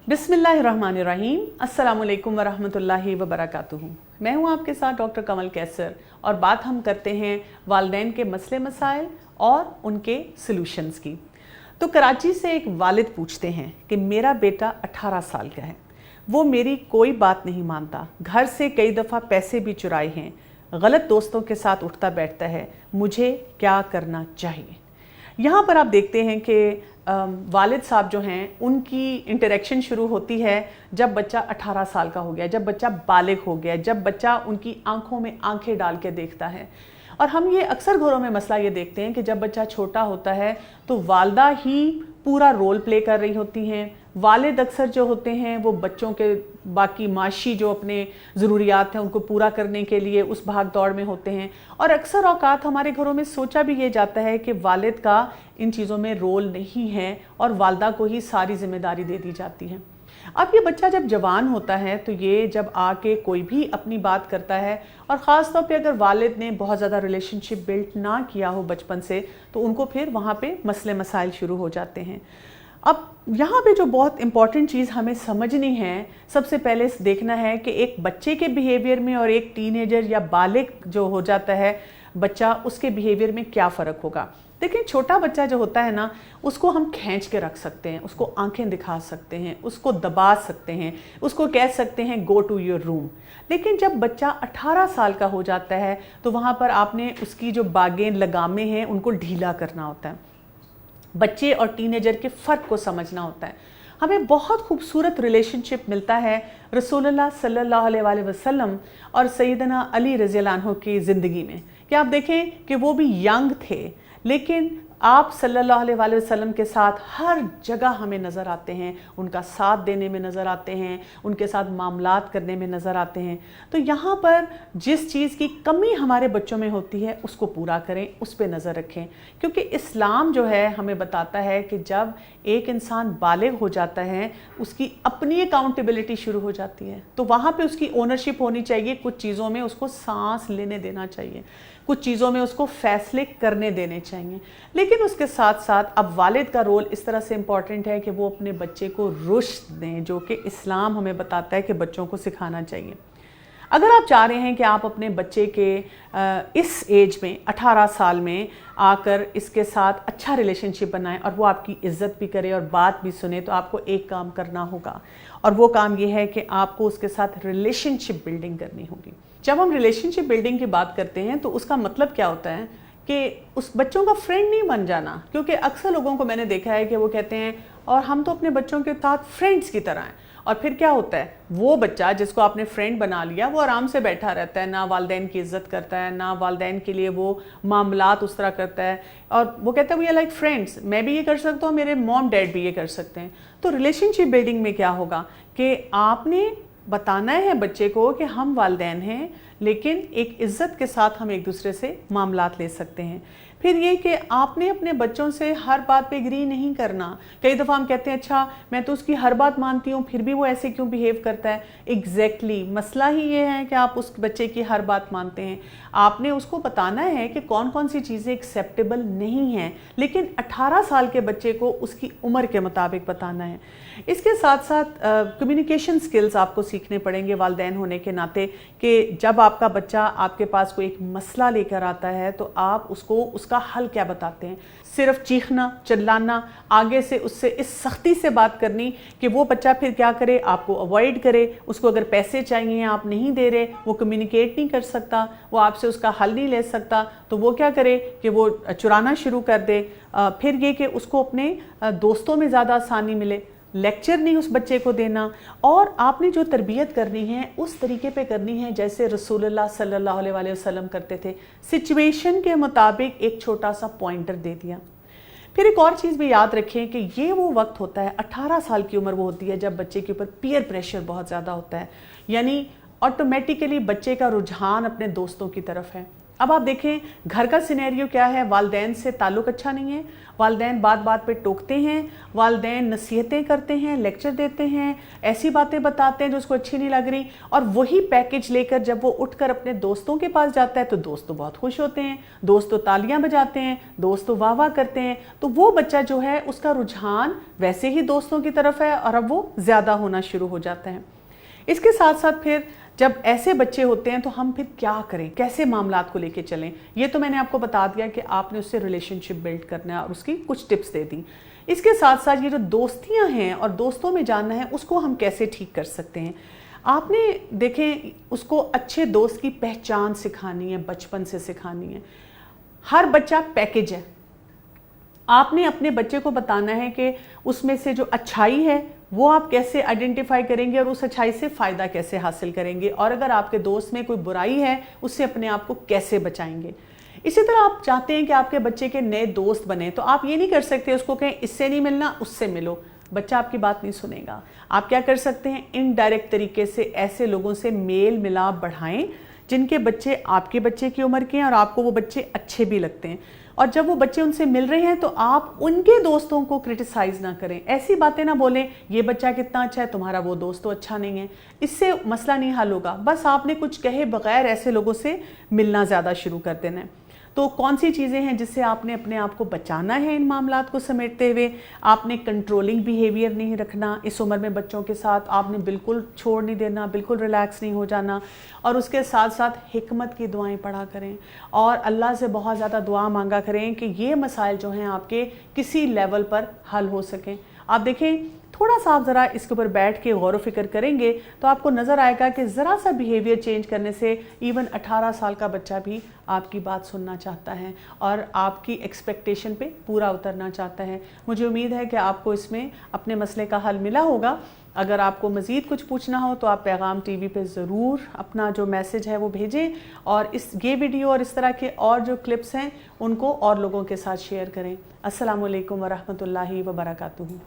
बिस्मिल्लाहिर्रहमानिर्रहीम। अस्सलामुअलैकुम वरहमतुल्लाहि वबरकातुहू। मैं हूँ आपके साथ डॉक्टर कमल कैसर और बात हम करते हैं वालिदैन के मसले मसाइल और उनके सलूशंस की। तो कराची से एक वालिद पूछते हैं कि मेरा बेटा 18 साल का है, वो मेरी कोई बात नहीं मानता, घर से कई दफ़ा पैसे भी चुराए हैं, गलत दोस्तों के साथ उठता बैठता है, मुझे क्या करना चाहिए। यहाँ पर आप देखते हैं कि वालिद साहब जो हैं उनकी इंटरेक्शन शुरू होती है जब बच्चा 18 साल का हो गया, जब बच्चा बालिग हो गया, जब बच्चा उनकी आंखों में आंखें डाल के देखता है। और हम ये अक्सर घरों में मसला ये देखते हैं कि जब बच्चा छोटा होता है तो वालदा ही पूरा रोल प्ले कर रही होती हैं। वालिद अक्सर जो होते हैं वो बच्चों के बाकी माशी जो अपने ज़रूरियात हैं उनको पूरा करने के लिए उस भाग दौड़ में होते हैं। और अक्सर औकात हमारे घरों में सोचा भी ये जाता है कि वालिद का इन चीज़ों में रोल नहीं है और वालदा को ही सारी जिम्मेदारी दे दी जाती है। अब ये बच्चा जब जवान होता है तो ये जब आके कोई भी अपनी बात करता है और ख़ास तौर पे अगर वालिद ने बहुत ज़्यादा रिलेशनशिप बिल्ड ना किया हो बचपन से तो उनको फिर वहाँ पे मसले मसाइल शुरू हो जाते हैं। अब यहाँ पे जो बहुत इम्पॉर्टेंट चीज़ हमें समझनी है, सबसे पहले देखना है कि एक बच्चे के बिहेवियर में और एक टीनेजर या बालिग जो हो जाता है बच्चा, उसके बिहेवियर में क्या फ़र्क होगा। देखिए, छोटा बच्चा जो होता है ना, उसको हम खींच के रख सकते हैं, उसको आंखें दिखा सकते हैं, उसको दबा सकते हैं, उसको कह सकते हैं गो टू योर रूम। लेकिन जब बच्चा 18 साल का हो जाता है तो वहाँ पर आपने उसकी जो बागें लगामें हैं उनको ढीला करना होता है। बच्चे और टीनेजर के फ़र्क को समझना होता है। हमें बहुत खूबसूरत रिलेशनशिप मिलता है रसूलुल्लाह सल्लल्लाहु अलैहि वसल्लम और सैयदना अली रज़ियल्लाहु अन्हु की ज़िंदगी में कि आप देखें कि वो भी यंग थे, लेकिन आप सल्लल्लाहु अलैहि वसल्लम के साथ हर जगह हमें नज़र आते हैं, उनका साथ देने में नज़र आते हैं, उनके साथ मामलात करने में नज़र आते हैं। तो यहाँ पर जिस चीज़ की कमी हमारे बच्चों में होती है उसको पूरा करें, उस पर नज़र रखें, क्योंकि इस्लाम जो है हमें बताता है कि जब एक इंसान बालिग हो जाता है उसकी अपनी अकाउंटेबिलिटी शुरू हो जाती है, तो वहाँ पे उसकी ओनरशिप होनी चाहिए। कुछ चीज़ों में उसको सांस लेने देना चाहिए, कुछ चीज़ों में उसको फैसले करने देने चाहिए। लेकिन उसके साथ साथ अब वालिद का रोल इस तरह से इम्पॉर्टेंट है कि वो अपने बच्चे को रुश्द दें, जो कि इस्लाम हमें बताता है कि बच्चों को सिखाना चाहिए। अगर आप चाह रहे हैं कि आप अपने बच्चे के इस एज में 18 साल में आकर इसके साथ अच्छा रिलेशनशिप बनाएं और वो आपकी इज़्ज़त भी करे और बात भी सुने, तो आपको एक काम करना होगा, और वो काम ये है कि आपको उसके साथ रिलेशनशिप बिल्डिंग करनी होगी। जब हम रिलेशनशिप बिल्डिंग की बात करते हैं तो उसका मतलब क्या होता है कि उस बच्चों का फ्रेंड नहीं बन जाना, क्योंकि अक्सर लोगों को मैंने देखा है कि वो कहते हैं और हम तो अपने बच्चों के साथ फ्रेंड्स की तरह हैं, और फिर क्या होता है, वो बच्चा जिसको आपने फ्रेंड बना लिया वो आराम से बैठा रहता है, ना वालिदैन की इज़्ज़त करता है, ना वालिदैन के लिए वो मामलात उस तरह करता है, और वो कहता है वी आर लाइक फ्रेंड्स, मैं भी ये कर सकता हूँ, मेरे मॉम डैड भी ये कर सकते हैं। तो रिलेशनशिप बिल्डिंग में क्या होगा कि आपने बताना है बच्चे को कि हम वालिदैन हैं, लेकिन एक इज़्ज़त के साथ हम एक दूसरे से मामलात ले सकते हैं। फिर ये कि आपने अपने बच्चों से हर बात पे एग्री नहीं करना। कई दफ़ा हम कहते हैं अच्छा मैं तो उसकी हर बात मानती हूँ, फिर भी वो ऐसे क्यों बिहेव करता है। एग्जैक्टली मसला ही ये है कि आप उस बच्चे की हर बात मानते हैं। आपने उसको बताना है कि कौन कौन सी चीज़ें एक्सेप्टेबल नहीं हैं, लेकिन 18 साल के बच्चे को उसकी उम्र के मुताबिक बताना है। इसके साथ साथ कम्युनिकेशन स्किल्स आपको सीखने पड़ेंगे वालिदैन होने के नाते, कि जब आपका बच्चा आपके पास कोई एक मसला लेकर आता है तो आप उसको उसका हल क्या बताते हैं। सिर्फ चीखना, चिल्लाना, आगे से उससे इस सख्ती से बात करनी कि वो बच्चा फिर क्या करे, आपको अवॉइड करे। उसको अगर पैसे चाहिए आप नहीं दे रहे, वो कम्युनिकेट नहीं कर सकता, वो आपसे उसका हल नहीं ले सकता, तो वो क्या करे कि वो चुराना शुरू कर दे। फिर ये कि उसको अपने दोस्तों में ज़्यादा आसानी मिले, लेक्चर नहीं उस बच्चे को देना, और आपने जो तरबियत करनी है उस तरीके पे करनी है जैसे रसूलुल्लाह सल्लल्लाहु अलैहि वसल्लम करते थे। सिचुएशन के मुताबिक एक छोटा सा पॉइंटर दे दिया। फिर एक और चीज़ भी याद रखें कि ये वो वक्त होता है, 18 साल की उम्र वो होती है जब बच्चे के ऊपर पीयर प्रेशर बहुत ज़्यादा होता है, यानी ऑटोमेटिकली बच्चे का रुझान अपने दोस्तों की तरफ है। अब आप देखें घर का सिनेरियो क्या है, वालिदैन से ताल्लुक़ अच्छा नहीं है, वालिदैन बात बात पे टोकते हैं, वालिदैन नसीहतें करते हैं, लेक्चर देते हैं, ऐसी बातें बताते हैं जो उसको अच्छी नहीं लग रही, और वही पैकेज लेकर जब वो उठकर अपने दोस्तों के पास जाता है तो दोस्त तो बहुत खुश होते हैं, दोस्त तो तालियां बजाते हैं, दोस्त तो वाह वाह करते हैं। तो वो बच्चा जो है उसका रुझान वैसे ही दोस्तों की तरफ है और अब वो ज़्यादा होना शुरू हो जाता है। इसके साथ साथ फिर जब ऐसे बच्चे होते हैं तो हम फिर क्या करें, कैसे मामलात को लेके चलें, ये तो मैंने आपको बता दिया कि आपने उससे रिलेशनशिप बिल्ड करना है और उसकी कुछ टिप्स दे दी। इसके साथ साथ ये जो दोस्तियां हैं और दोस्तों में जानना है उसको हम कैसे ठीक कर सकते हैं। आपने देखें उसको अच्छे दोस्त की पहचान सिखानी है, बचपन से सिखानी है। हर बच्चा पैकेज है, आपने अपने बच्चे को बताना है कि उसमें से जो अच्छाई है वो आप कैसे आइडेंटिफाई करेंगे और उस अच्छाई से फ़ायदा कैसे हासिल करेंगे, और अगर आपके दोस्त में कोई बुराई है उससे अपने आप को कैसे बचाएंगे। इसी तरह आप चाहते हैं कि आपके बच्चे के नए दोस्त बने, तो आप ये नहीं कर सकते उसको कहें इससे नहीं मिलना उससे मिलो, बच्चा आपकी बात नहीं सुनेगा। आप क्या कर सकते हैं, इनडायरेक्ट तरीके से ऐसे लोगों से मेल मिलाप बढ़ाएं जिनके बच्चे आपके बच्चे की उम्र के हैं और आपको वो बच्चे अच्छे भी लगते हैं। और जब वो बच्चे उनसे मिल रहे हैं तो आप उनके दोस्तों को क्रिटिसाइज ना करें, ऐसी बातें ना बोलें ये बच्चा कितना अच्छा है, तुम्हारा वो दोस्त तो अच्छा नहीं है। इससे मसला नहीं हल होगा, बस आपने कुछ कहे बगैर ऐसे लोगों से मिलना ज़्यादा शुरू कर देना है। तो कौन सी चीज़ें हैं जिससे आपने अपने आप को बचाना है इन मामलात को समेटते हुए। आपने कंट्रोलिंग बिहेवियर नहीं रखना, इस उम्र में बच्चों के साथ आपने बिल्कुल छोड़ नहीं देना, बिल्कुल रिलैक्स नहीं हो जाना, और उसके साथ साथ हिकमत की दुआएं पढ़ा करें और अल्लाह से बहुत ज़्यादा दुआ मांगा करें कि ये मसाइल जो हैं आपके किसी लेवल पर हल हो सकें। आप देखें थोड़ा सा आप ज़रा इसके ऊपर बैठ के गौर व फिक्र करेंगे तो आपको नज़र आएगा कि ज़रा सा बिहेवियर चेंज करने से इवन 18 साल का बच्चा भी आपकी बात सुनना चाहता है और आपकी एक्सपेक्टेशन पे पूरा उतरना चाहता है। मुझे उम्मीद है कि आपको इसमें अपने मसले का हल मिला होगा। अगर आपको मज़ीद कुछ पूछना हो तो आप पैगाम टीवी पे ज़रूर अपना जो मैसेज है वो भेजें, और ये वीडियो और इस तरह के और जो क्लिप्स हैं उनको और लोगों के साथ शेयर करें। अस्सलामु अलैकुम वरहमतुल्लाहि वबरकातुहू।